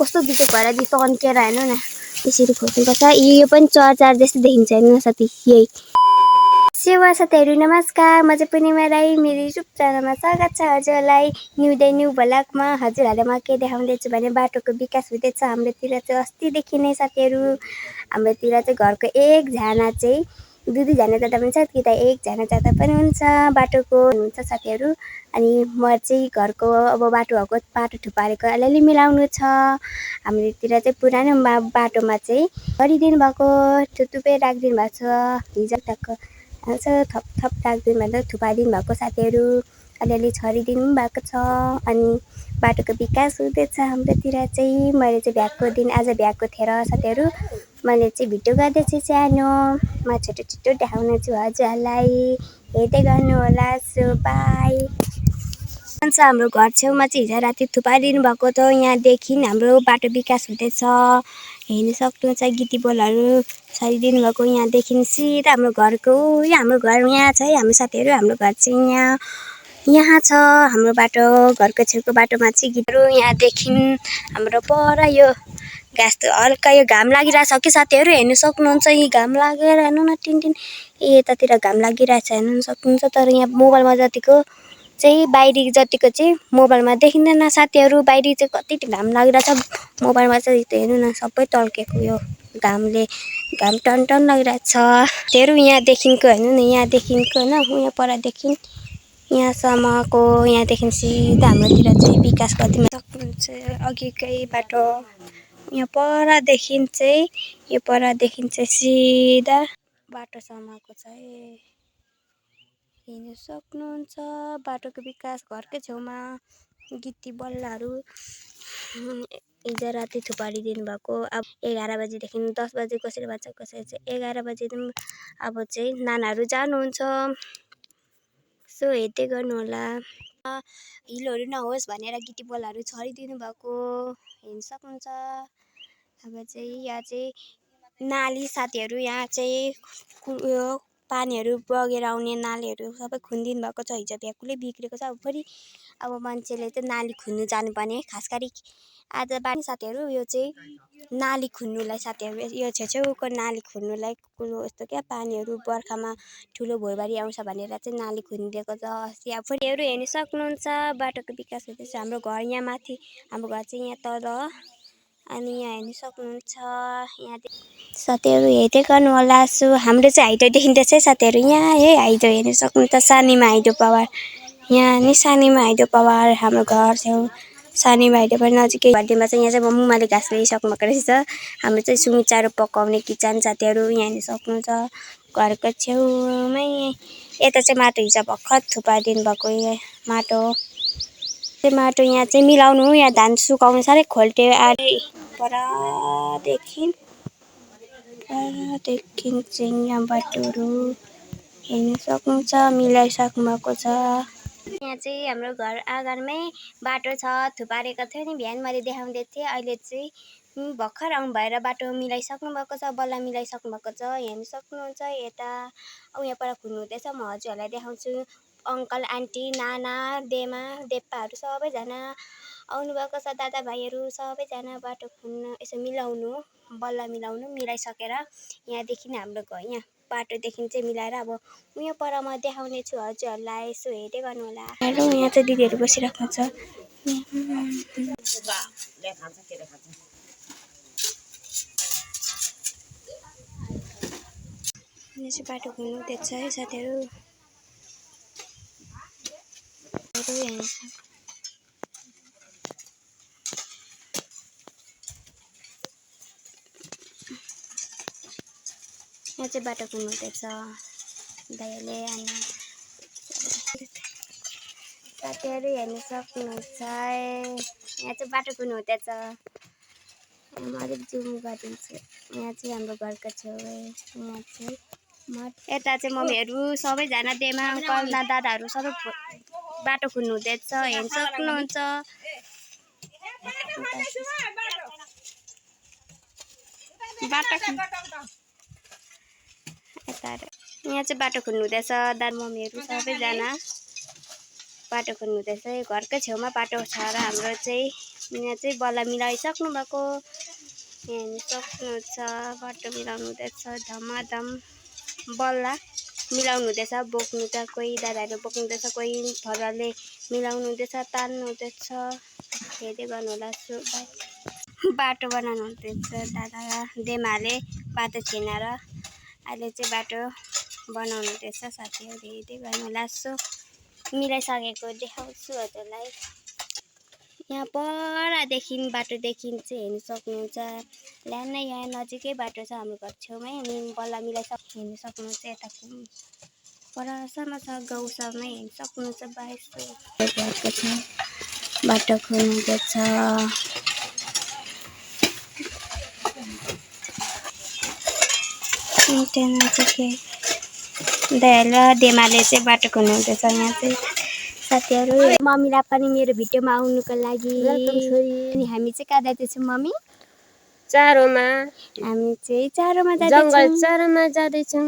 कस्तो बिजोक भएर दि तन्केर हेर्नु न यसरी खोज्नुपर्छ। यो पनि चर्चार जस्तो देखिन्छ हेर्नु न साथी। यही सेवा साथीहरू नमस्कार, म चाहिँ पूर्णिमा राई। मेरो युट्युब च्यानलमा स्वागत छ हजुरहरूलाई। न्यू डे न्यू भ्लगमा हजुरहरूले म के देखाउँदैछु भने बाटोको विकास हुँदैछ हाम्रोतिर चाहिँ अस्तिदेखि नै साथीहरू। हाम्रोतिर चाहिँ घरको एकजना चाहिँ दुईजना जाँदा पनि छ कि त एकजना जाँदा पनि हुन्छ बाटोको हुन्छ साथीहरू। अनि म चाहिँ घरको अब बाटो थुपारेको अलिअलि मिलाउनु छ। हाम्रोतिर चाहिँ पुरानो बाटोमा चाहिँ गरिदिनु भएको थुप्रै राखिदिनु भएको छ। हिजो तक थप थप राखिदिनु भएको थुपारिदिनु भएको साथीहरू। अलिअलि छरिदिनु भएको छ। अनि बाटोको विकास हुँदैछ हाम्रोतिर चाहिँ। मैले चाहिँ भ्याएको दिन आज भ्याएको थिएँ र साथीहरू। मैले चाहिँ भिडियो गर्दैछु सानो। म छिटो छिटो देखाउने छु हजुरहरूलाई, हेर्दै गर्नु होला। So by. हाम्रो घर छेउमा चाहिँ हिजो राति थुपारिदिनु भएको थियो। यहाँदेखि हाम्रो बाटो विकास हुँदैछ, हेर्नु सक्नुहुन्छ। गिटी बलहरू छरिदिनु भएको यहाँदेखि सिधा हाम्रो घरको। हाम्रो घर यहाँ छ है हाम्रो साथीहरू। हाम्रो घर चाहिँ यहाँ छ। हाम्रो बाटो घरको छेउको बाटोमा चाहिँ गिटहरू यहाँदेखि हाम्रो पर यो घाँस त हल्का यो घाम लागिरहेछ कि साथीहरू, हेर्नु सक्नुहुन्छ। यी घाम लागेर हेर्नु न टिन यतातिर घाम लागिरहेछ हेर्नु सक्नुहुन्छ। तर यहाँ मोबाइलमा जतिको चाहिँ बाहिरी जतिको चाहिँ मोबाइलमा देखिँदैन साथीहरू। बाहिरी चाहिँ कति घाम लागिरहेछ, मोबाइलमा चाहिँ हेर्नु न सबै टल्केको यो घामले। घाम टन टन लागिरहेछ त्योहरू यहाँदेखिको हेर्नु न। यहाँदेखिको होइन यहाँ परदेखि यहाँसम्मको यहाँदेखि सिधा हाम्रोतिर चाहिँ विकास गरिदिनु सक्नुहुन्छ। अघिकै बाटो यहाँ परदेखि चाहिँ यो परदेखि चाहिँ सिधा बाटोसम्मको चाहिँ हेर्नु सक्नुहुन्छ। बाटोको विकास घरकै छेउमा गिटी बल्लाहरू हिजो राति थुपारिदिनु भएको। अब 11 बजीदेखि 10 बजी कसरी भन्छ, कसरी चाहिँ 11 बजीदेखि अब चाहिँ नानाहरू जानुहुन्छ। सो हेर्दै गर्नु होला। हिलोहरू नहोस् भनेर गिटी बलहरू छरिदिनु भएको हेर्नु सक्नुहुन्छ। अब चाहिँ यहाँ चाहिँ नाली साथीहरू, यहाँ चाहिँ उयो पानीहरू बगेर आउने नालीहरू सबै खनिदिनु भएको छ। हिजो भ्याकुलै बिग्रेको छ। अब फेरि अब मान्छेले चाहिँ नाली खन्नु जानुपर्ने खास गरी आज बानी साथीहरू। यो चाहिँ नाली खन्नुलाई साथीहरू, यो छेउछेउको नाली खन्नुलाई कुरो यस्तो क्या पानीहरू बर्खामा ठुलो भोरबारी आउँछ भनेर चाहिँ नाली खनिदिएको छ अस्ति। अब फेरिहरू हेर्नु सक्नुहुन्छ। बाटोको विकास हुँदैछ। हाम्रो घर यहाँ माथि, हाम्रो घर चाहिँ यहाँ तल। अनि यहाँ हेर्नु सक्नुहुन्छ। यहाँ साथीहरू हेर्दै गर्नु होला। सो हाम्रो चाहिँ हाइडो देखिँदैछ है साथीहरू। यहाँ है हाइडो हेर्नु सक्नुहुन्छ। सानीमा हाइडो पावर, यहाँ नि सानीमा हाइडो पावर। हाम्रो घर छेउ सानीमा हाइडो पनि नजिकै भएमा चाहिँ यहाँ चाहिँ मुमाले घाँस ल्याइसक्नु भएको रहेछ। हाम्रो चाहिँ सुँगुचारो पकाउने किचन साथीहरू यहाँ हेर्नु सक्नुहुन्छ। घरको छेउमै यता चाहिँ माटो हिजो भर्खर थुपारिदिनु भएको माटो यहाँ चाहिँ मिलाउनु। यहाँ धान सुकाउनु साह्रै खोल्टे आरे परदेखि चाहिँ यहाँ बाटोहरू हेर्नु सक्नुहुन्छ, मिलाइसक्नु भएको छ। यहाँ चाहिँ हाम्रो घर आँगनमै बाटो छ। थुपारेको थियो नि बिहान मैले देखाउँदै थिएँ। अहिले चाहिँ भर्खर आउनु भएर बाटो मिलाइसक्नु भएको छ, बल्ल मिलाइसक्नु भएको छ। हेर्नु सक्नुहुन्छ। यता अब यहाँ पर खुन्नु हुँदैछ। म हजुरहरूलाई देखाउँछु। अङ्कल आन्टी नाना देमा देप्पाहरू सबैजना आउनुभएको छ। दादाभाइहरू सबैजना बाटो खन्नु यसो मिलाउनु, बल्ल मिलाउनु। मिलाइसकेर यहाँदेखि हाम्रो घर यहाँ बाटोदेखि चाहिँ मिलाएर अब उयो पर म देखाउने छु हजुरहरूलाई। यसो हेर्दै गर्नु होला। यहाँ चाहिँ दिदीहरू बसिराख्नु छ। यहाँ चाहिँ बाटो खन्नु हुँदैछ है साथीहरू। यहाँ चाहिँ बाटो खन्नु हुँदैछ दाइले आना साथीहरू हेर्नु सक्नुहुन्छ। यहाँ चाहिँ बाटो खन्नु हुँदैछ। म अलिक जुम गरिदिन्छु। यहाँ चाहिँ हाम्रो घरको छेउै यहाँ चाहिँ यता चाहिँ मम्मीहरू सबैजना देमा अङ्कल दादाहरू सबै बाटो खन्नु हुँदैछ हेर्नु सक्नुहुन्छ। यहाँ चाहिँ बाटो खन्नु हुँदैछ। दादा मम्मीहरू सबैजना बाटो खन्नु हुँदैछ। घरकै छेउमा बाटो छ र हाम्रो चाहिँ यहाँ चाहिँ बल्ल मिलाइसक्नु भएको हेर्नु सक्नुहुन्छ। बाटो मिलाउनु हुँदैछ धमाधम बल्ल मिलाउनु हुँदैछ। बोक्नु त कोही दादाहरू बोक्नु हुँदैछ, कोही फरुवाले मिलाउनु हुँदैछ, तान्नु हुँदैछ। हेर्दै गर्नु होला। बाटो बनाउनु हुँदैछ दादा देमाले बाटो छिनेर अहिले चाहिँ बाटो बनाउनु हुँदैछ। साथीहरू हेर्दै गर्नु होला। मिलाइसकेको देखाउँछु हजुरलाई। यहाँ परदेखि बाटोदेखि चाहिँ हेर्नु सक्नुहुन्छ। ल्यान यहाँ नजिकै बाटो छ हाम्रो घर छेउमै। अनि बल्ल हेर्नु सक्नुहुन्छ। यता परसम्म छ गाउँसम्मै हेर्नु सक्नुहुन्छ। भएको छ बाटो खोल्नुहुँदैछ। दयाल देमाले चाहिँ बाटो खोल्नु हुँदैछ। यहाँ चाहिँ साथीहरू मम्मीलाई पनि मेरो भिडियोमा आउनुको लागि अनि हामी चाहिँ कहाँ जाँदैछौँ मम्मी? चारोमा। हामी चाहिँ चारोमा जङ्गल चारोमा जाँदैछौँ।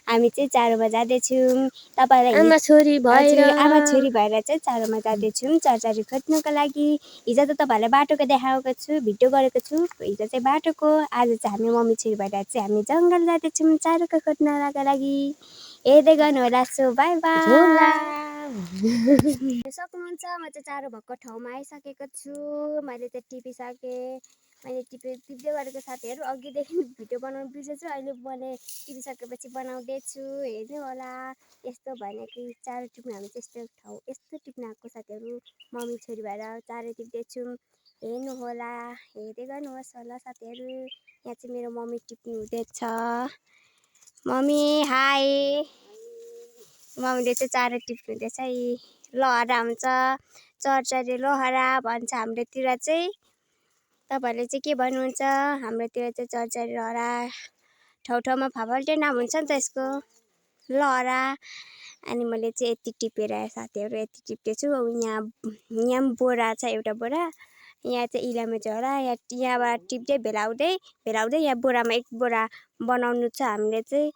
हामी चाहिँ चारोमा जाँदैछौँ। तपाईँलाई आमा छोरी भएर चाहिँ चारोमा जाँदैछौँ चरचारी खोज्नुको लागि। हिजो त तपाईँहरूलाई बाटोको देखाएको छु, भिडियो गरेको छु। हिजो चाहिँ बाटोको, आज चाहिँ हामी मम्मी छोरी भएर चाहिँ हामी जङ्गल जाँदैछौँ चारोको खोज्नको लागि। हेर्दै गर्नु होला। By by. सक्नुहुन्छ। म चाहिँ चारो भएको ठाउँमा आइसकेको छु। मैले चाहिँ टिपिसकेँ। मैले टिप्दै गरेको साथीहरू अघिदेखि भिडियो बनाउनु बिर्सेछु। अहिले मैले टिपिसकेपछि बनाउँदैछु। हेर्नु होला। यस्तो भनेको चारो टिप्नु हामी चाहिँ यस्तो टिप्नु आएको साथीहरू मम्मी छोरी भएर चारो टिप्दैछौँ। हेर्नु होला। हेर्दै गर्नुहोस् होला साथीहरू। यहाँ चाहिँ मेरो मम्मी टिप्नु हुँदैछ। Mummy high. मम्मीले चाहिँ चारो टिप्नु हुँदैछ। लहरा हुन्छ चरचरी लहरा भन्छ हाम्रोतिर चाहिँ। तपाईँहरूले चाहिँ के भन्नुहुन्छ? हाम्रोतिर चाहिँ चरचरी लहरा। ठाउँमा फाल्टै नाम हुन्छ नि त यसको, लहरा। अनि मैले चाहिँ यति टिपेर साथीहरू यति टिप्दैछु। यहाँ बोरा छ एउटा बोरा। यहाँ चाहिँ इलामे झोला। यहाँबाट टिप्दै भेलाउँदै यहाँ बोरामा एक बोरा बनाउनु छ हामीले चाहिँ।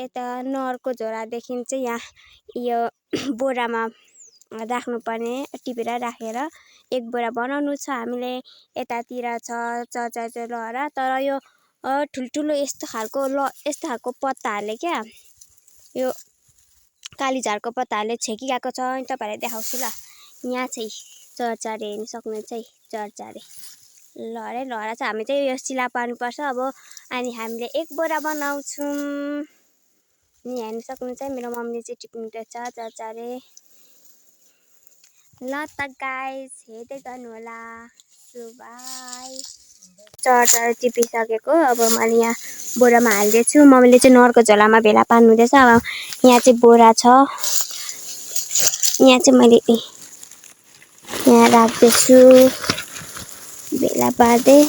यता नरको झोलादेखि चाहिँ यहाँ यो बोरामा राख्नुपर्ने, टिपेर राखेर एक बोरा बनाउनु छ हामीले। यतातिर छ चरचरी लहरा। तर यो ठुल्ठुलो यस्तो खालको पत्ताहरूले क्या, यो कालीझारको पत्ताहरूले छेकिरहेको छ। तपाईँहरूलाई देखाउँछु ल। यहाँ चाहिँ चरचारे हेर्नु सक्नुहुन्छ है। चरचारे लहरा छ। हामी चाहिँ यो सिला पार्नुपर्छ अब। अनि हामीले एक बोरा बनाउँछौँ। नि हेर्नु सक्नुहुन्छ। मेरो मम्मीले चाहिँ टिप्नुहुँदैछ चरचारे। ल त गाइस हेर्दै गर्नु होला। बाई। चरचारे टिपिसकेको अब मैले यहाँ बोरामा हाल्दैछु। मम्मीले चाहिँ नरको झोलामा भेला पार्नु हुँदैछ। अब यहाँ चाहिँ बोरा छ। यहाँ चाहिँ मैले यहाँ राख्दैछु भेला पार्दै।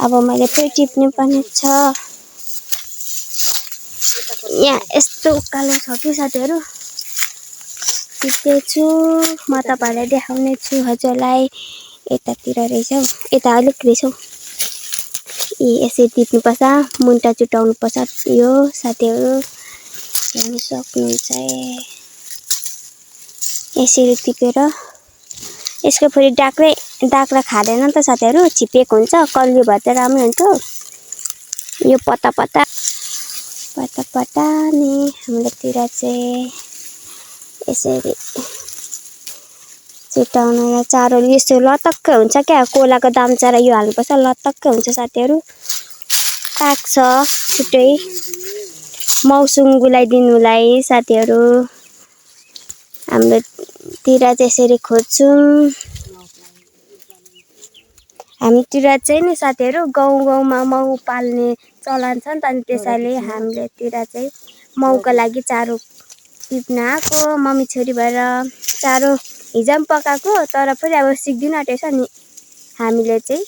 अब मैले फेरि टिप्नु पर्ने छ। यहाँ यस्तो उकालो छ कि साथीहरू टिप्दैछु। म तपाईँहरूलाई देखाउने छु हजुरलाई। यतातिर रहेछ हौ, यता अलिक रहेछ हौ। यसरी टिप्नुपर्छ, मुन्टा चुटाउनु पर्छ यो साथीहरू हेर्नु सक्नुहुन्छ। यसरी टिपेर यसको फेरि डाक्रा खाँदैन नि त साथीहरू, छिपेको हुन्छ। कलियो भए चाहिँ राम्रो हुन्छ। यो पत्ता नि हाम्रोतिर चाहिँ यसरी चुटाउन चारो यस्तो लतक्कै हुन्छ क्या। कोलाको दाम्चा र यो हाल्नुपर्छ, लतक्कै हुन्छ साथीहरू। पाक्छ छिटै। मौसम गुलाइदिनुलाई साथीहरू हाम्रोतिर चाहिँ यसरी खोज्छौँ। हामीतिर चाहिँ नि साथीहरू गाउँमा माउ पाल्ने चलन छ नि त। अनि त्यसैले हामीतिर चाहिँ माउको लागि चारो टिप्न आएको। मम्मी छोरी भएर चारो हिजो पनि पकाएको। तर फेरि अब सिक्दिन आँटेछ नि हामीले चाहिँ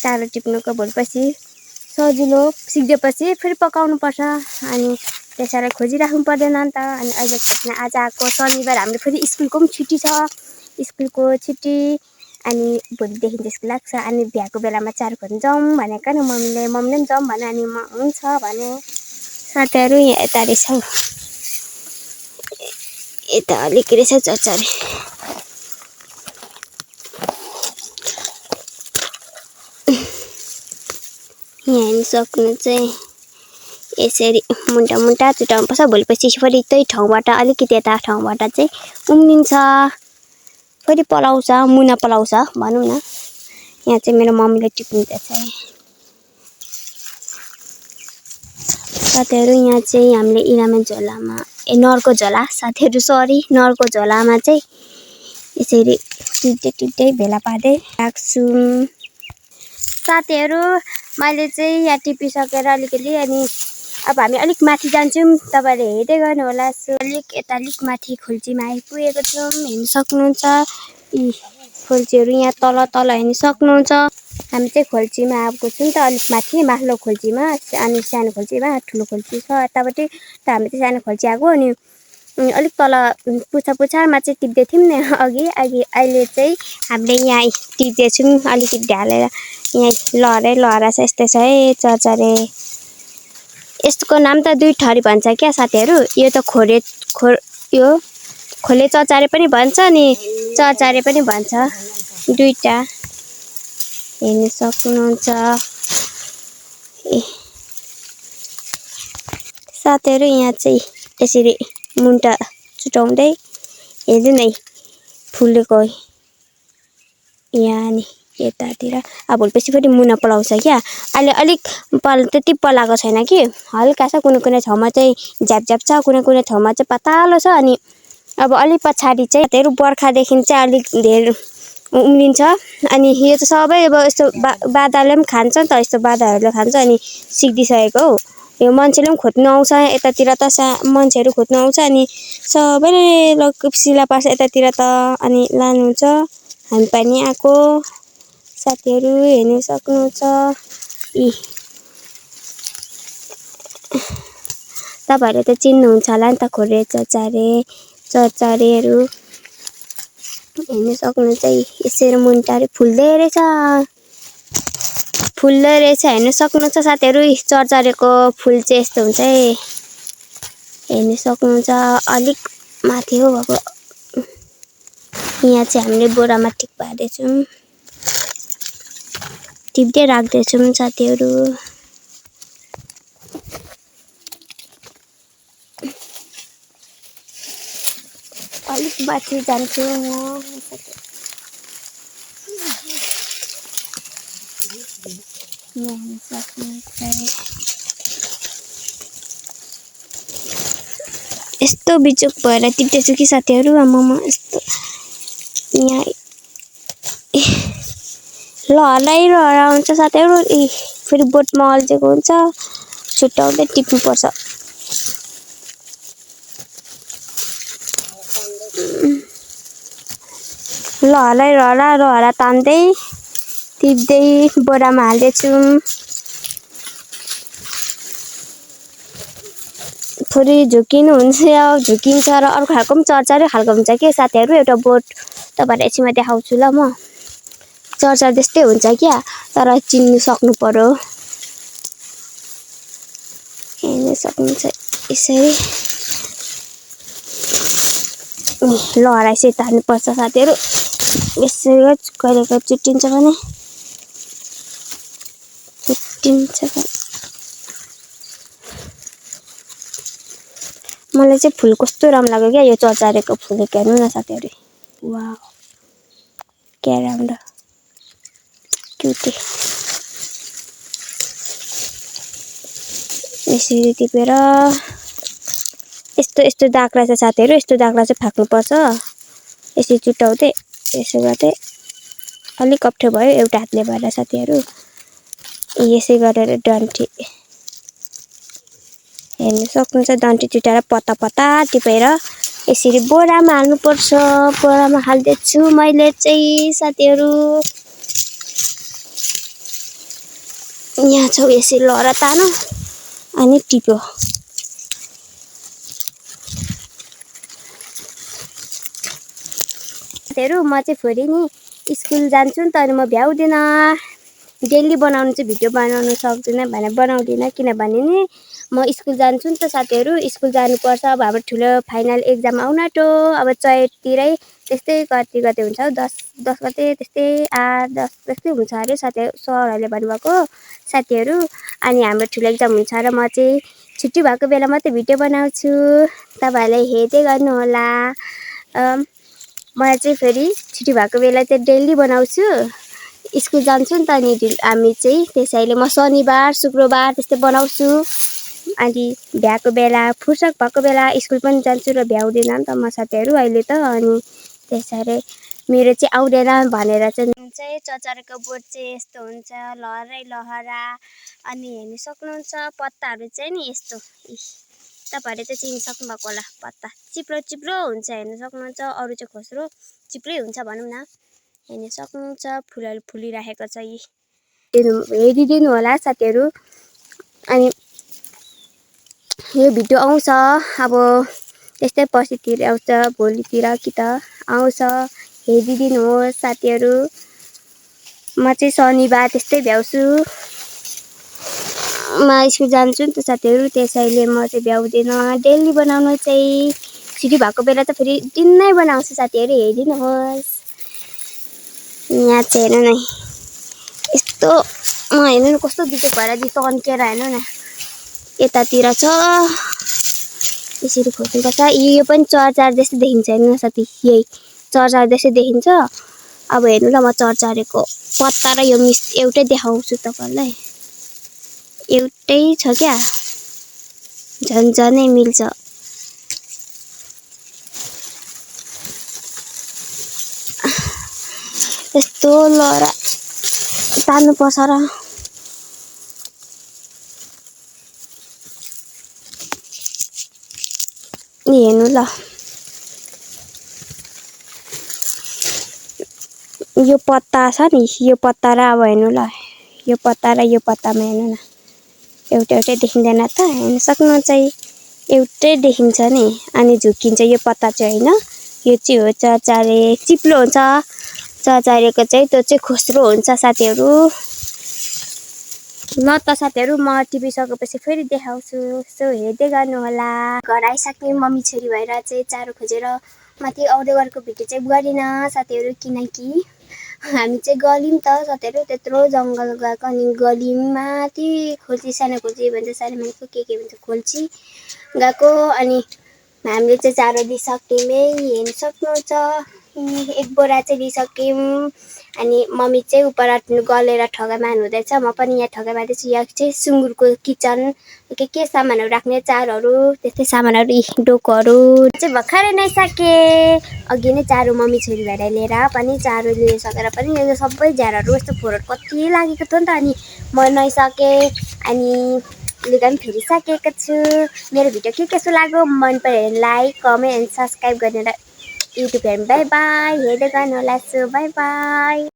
चारो टिप्नुको। भोलिपछि सजिलो सिक्देपछि फेरि पकाउनु पर्छ। अनि त्यसैले खोजिराख्नु पर्दैन नि त। अनि अहिले खोज्न आज आएको शनिबार हाम्रो फेरि स्कुलको पनि छुट्टी छ। स्कुलको छुट्टी अनि भोलिदेखि चाहिँ स्कुल लाग्छ। अनि भ्याएको बेलामा चारो खोज्न जाउँ भनेको नि मम्मीले पनि जाउँ भने। अनि म हुन्छ भने साथीहरू यहाँ यता रहेछ हौ, यता अलिक रहेछ चरचारे। यहाँ हेर्न सक्नु चाहिँ यसरी मुन्टा मुन्टा छुट्याउनुपर्छ। भोलिपछि फेरि त्यही ठाउँबाट अलिकति यता ठाउँबाट चाहिँ उम्रिन्छ, फेरि पलाउँछ, मुना पलाउँछ भनौँ न। यहाँ चाहिँ मेरो मम्मीले टिप्नुहुँदैछ। साथीहरू यहाँ चाहिँ हामीले इलामे झोलामा नरको झोला साथीहरू सरी नरको झोलामा चाहिँ यसरी टिप्दै भेला पार्दै राख्छौँ। साथीहरू मैले चाहिँ यहाँ टिपिसकेर अलिकति अनि अब हामी अलिक माथि जान्छौँ। तपाईँले हेर्दै गर्नु होला। अलिक यता अलिक माथि खोल्चीमा आइपुगेको छौँ। हेर्न सक्नुहुन्छ यी खोल्चीहरू यहाँ तल तल हेर्न सक्नुहुन्छ। हामी चाहिँ खोल्चीमा आएको छौँ त अलिक माथि माथिल्लो खोल्चीमा अनि सानो खोल्चीमा ठुलो खोल्ची छ यतापट्टि। त हामी चाहिँ सानो खोल्ची आएको अनि अलिक तल पुछामा चाहिँ टिप्दै थियौँ नि अघि अहिले चाहिँ हामीले यहाँ टिप्दैछौँ अलिकति ढालेर। यहाँ लहरा छ यस्तै छ है चरचरे। यसको नाम त दुई थरी भन्छ क्या साथीहरू। यो त यो खोले चचारे पनि भन्छ अनि चचारे पनि भन्छ, दुईटा हेर्न सक्नुहुन्छ। साथीहरू यहाँ चाहिँ यसरी मुन्टा छुटाउँदै हेर्नु नै फुलेको यहाँ नि यतातिर। अब भोलिपछि फेरि मुना पलाउँछ क्या। अहिले अलिक त्यति पलाएको छैन कि हल्का छ। कुनै ठाउँमा चाहिँ झ्याप छ, कुनै ठाउँमा चाहिँ पातलो छ। अनि अब अलिक पछाडि चाहिँ धेरै बर्खादेखि चाहिँ अलिक धेरै उम्रिन्छ। अनि यो त सबै अब यस्तो बाधाले पनि खान्छ नि त, यस्तो बाधाहरूले खान्छ अनि सिक्दिसकेको हौ। यो मान्छेले पनि खोज्नु आउँछ यतातिर त, मान्छेहरू खोज्नु आउँछ अनि सबैले सिला पार्छ यतातिर त अनि लानुहुन्छ। हामी पनि आएको साथीहरू हेर्न सक्नुहुन्छ। तपाईँहरूले त चिन्नुहुन्छ होला नि त खोले चचारेहरू हेर्न सक्नुहुन्छ। यसरी मुन्टाहरू फुल्दै रहेछ हेर्न सक्नुहुन्छ साथीहरू। चरचरेको फुल चाहिँ यस्तो हुन्छ है हेर्न सक्नुहुन्छ। अलिक माथि हो अब यहाँ चाहिँ हामीले बोरामा टिप्दैछौँ, टिप्दै राख्दैछौँ साथीहरू। अलिक माथि जान्छु म। यस्तो बिचुक भएर टिप्दैछु कि साथीहरू। आमामा यस्तो यहाँ लहरा हुन्छ साथीहरू। फेरि बोटमा अल्झेको हुन्छ, छुट्याउँदै टिप्नुपर्छ। लहरा तान्दै टिप्दै बोरामा हाल्दैछौँ। थोरै झुकिन्छ र अर्को खालको पनि चरचरे खालको हुन्छ कि साथीहरू। एउटा बोट तपाईँलाई एकछिनमा देखाउँछु ल म। चरचर जस्तै हुन्छ क्या, तर चिन्नु सक्नु पर्यो। हेर्न सक्नुहुन्छ यसरी लहरा यसरी तान्नुपर्छ साथीहरू। यसरी कहिले चुट्टिन्छ भने मलाई चाहिँ फुल कस्तो राम्रो लाग्यो क्या यो चरचरेको फुल। हेर्नु न साथीहरू, वाउ क्या राम्रो क्युटी। यसरी टिपेर यस्तो दाग रहेछ साथीहरू। यस्तो दागलाई चाहिँ फ्याँक्नुपर्छ यसरी चुट्याउँदै। यसो गर्दै अलिक अप्ठ्यारो भयो एउटा हातले भएर साथीहरू। यसै गरेर डन्ठी हेर्न सक्नुहुन्छ। डन्ठी चुटाएर पत्ता टिपेर यसरी बोरामा हाल्नुपर्छ। बोरामा हाल्दैछु मैले चाहिँ साथीहरू। यहाँ छौ यसरी लहरा तानो अनि टिप्यो। साथीहरू म चाहिँ फेरि नि स्कुल जान्छु नि त अनि म भ्याउँदिनँ डेली बनाउनु चाहिँ भिडियो बनाउनु सक्दिनँ भने बनाउँदिनँ, किनभने नि म स्कुल जान्छु नि त साथीहरू, स्कुल जानुपर्छ। अब हाम्रो ठुलो फाइनल एक्जाम आउन आँट्यो। अब चैततिरै त्यस्तै कति हुन्छ हौ, 10 गते त्यस्तै 8-10 त्यस्तै हुन्छ अरे साथीहरू, सरहरूले भन्नुभएको साथीहरू। अनि हाम्रो ठुलो एक्जाम हुन्छ र म चाहिँ छुट्टी भएको बेला मात्रै भिडियो बनाउँछु, तपाईँहरूले हेर्दै गर्नुहोला। मलाई चाहिँ फेरि छुट्टी भएको बेला चाहिँ डेली बनाउँछु, स्कुल जान्छु नि त अनि हामी चाहिँ, त्यसैले म शनिबार शुक्रबार त्यस्तै बनाउँछु। अनि भ्याएको बेला फुर्सद भएको बेला स्कुल पनि जान्छु र भ्याउँदिनँ नि त म साथीहरू अहिले त। अनि त्यसरी मेरो चाहिँ आउँदैन भनेर चाहिँ चचरेको बोट चाहिँ यस्तो हुन्छ, लहरै लहरा। अनि हेर्नु सक्नुहुन्छ पत्ताहरू चाहिँ नि यस्तो, तपाईँहरूले चाहिँ चिन्न सक्नुभएको होला। पत्ता चिप्लो चिप्लो हुन्छ, हेर्नु सक्नुहुन्छ। अरू चाहिँ खोस्रो चिप्लै हुन्छ भनौँ न, हेर्नु सक्नुहुन्छ। फुलहरू फुलिराखेको छ, हेरिदिनु होला साथीहरू। अनि यो भिडियो आउँछ अब त्यस्तै पर्सितिर आउँछ, भोलितिर कि त आउँछ, हेरिदिनुहोस् साथीहरू। म चाहिँ शनिबार त्यस्तै भ्याउँछु, म स्कुल जान्छु नि त साथीहरू, त्यसैले म चाहिँ भ्याउँदिनँ डेली बनाउनु चाहिँ। छुट्टी भएको बेला त फेरि दिनै बनाउँछु साथीहरू, हेरिदिनुहोस्। यहाँ चाहिँ हेर्नु न यस्तो, हेर्नु न कस्तो बिजोक भएर तन्केर, हेर्नु न यतातिर छ, यसरी खोज्नुपर्छ। यो पनि चरचार जस्तो देखिन्छ, हेर्नु न साथी, यही चरचार जस्तो देखिन्छ। अब हेर्नु ल, म चरचारेको पत्ता र यो एउटै देखाउँछु तपाईँहरूलाई, एउटै छ क्या, झन्झनै मिल्छ। यस्तो लहरा तान्नुपर्छ र हेर्नु ल, यो पत्ता छ नि, यो पत्ता र अब हेर्नु ल, यो पत्ता र यो पत्तामा हेर्नु न एउटै देखिँदैन त, हेर्नु सक्नुहुन्छ, एउटै देखिन्छ नि। अनि झुक्किन्छ यो पत्ता चाहिँ, होइन यो चाहिँ हो चरचारे, चिप्लो हुन्छ। चरचारेको चाहिँ त्यो चाहिँ खोस्रो हुन्छ साथीहरू। ल त साथीहरू, म टिपिसकेपछि फेरि देखाउँछु, सो हेर्दै गर्नु होला। घर आइसक्ने मम्मी छोरी भएर चाहिँ चारो खोजेर माथि आउँदै गरेको भिडियो चाहिँ गरिनँ साथीहरू, किनकि हामी चाहिँ गल्यौँ त साथीहरू, त्यत्रो जङ्गल गएको। अनि गल्यौँ माथि खोल्ची, सानो खोल्ची भन्छ, सानो मान्छेको के भन्छ, खोल्ची गएको। अनि हामीले चाहिँ चारो दिइसक्यौँ, हेर्नु सक्नुहुन्छ। एक बोरा चाहिँ दिइसक्यौँ। अनि मम्मी चाहिँ उपर गलेर ठगाइमा हुँदैछ, म पनि यहाँ ठगाइमा दिन्छु। यहाँ चाहिँ सुँगुरको किचन, के सामानहरू राख्ने, चारोहरू त्यस्तै सामानहरू, डोकोहरू चाहिँ भर्खरै नै सकेँ। अघि नै चारो मम्मी छोरी भएर लिएर पनि चारो लिइसकेर पनि यो सबै झारहरू यस्तो फोहोरहरू कति लागेको थियो नि त। अनि म नुहाइसकेँ, अनि लुगा पनि फेरिसकेको छु। मेरो भिडियो कस्तो लाग्यो, मन पऱ्यो भने लाइक कमेन्ट एन्ड सब्सक्राइब गरेर युट्युब हेर्नु बाई बाई, हेर्दै गर्नु होला। So by by.